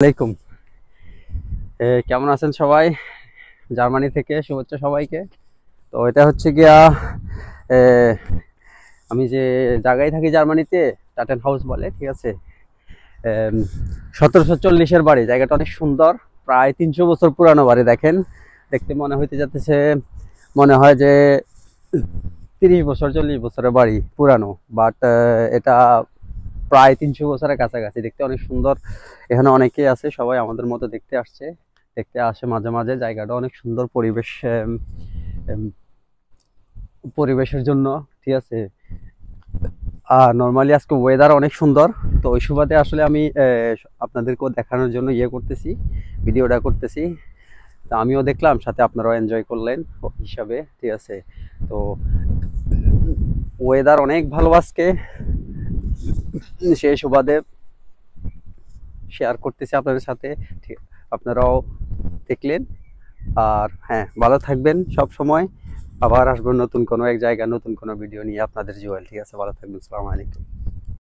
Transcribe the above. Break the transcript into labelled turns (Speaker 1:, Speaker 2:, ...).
Speaker 1: আলাইকুম। কেমন আছেন সবাই? জার্মানি থেকে শুভেচ্ছা সবাইকে। তো এটা হচ্ছে গিয়া এ, আমি যে জায়গায় থাকি জার্মানিতে, টাটেন হাউস বলে, ঠিক আছে। 1740-এর বাড়ি। জায়গাটা অনেক সুন্দর, প্রায় 300 বছর পুরানো বাড়ি। দেখেন, দেখতে মনে হইতে যাচ্ছে, মনে হয় যে 30 বছর 40 বছরের বাড়ি পুরানো, বাট এটা প্রায় 300 বছরের কাছাকাছি। দেখতে অনেক সুন্দর। এখানে অনেকেই আছে, সবাই আমাদের মতো দেখতে আসে মাঝে মাঝে। জায়গাটা অনেক সুন্দর, পরিবেশের জন্য, ঠিক আছে। আর নর্মালি আজকে ওয়েদার অনেক সুন্দর। তো ওই সুবাদে আসলে আমি আপনাদেরকেও দেখানোর জন্য করতেছি, ভিডিওটা করতেছি। তা আমিও দেখলাম, সাথে আপনারাও এনজয় করলেন হিসাবে, ঠিক আছে। তো ওয়েদার অনেক ভালো আজকে, সেই সুবাদে শেয়ার করতেছি আপনাদের সাথে। ঠিক, আপনারাও দেখলেন। আর হ্যাঁ, ভালো থাকবেন সব সময়। আবার আসবো নতুন কোনো এক জায়গা, নতুন কোনো ভিডিও নিয়ে আপনাদের জুয়েল, ঠিক আছে। ভালো থাকবেন। আসসালামু আলাইকুম।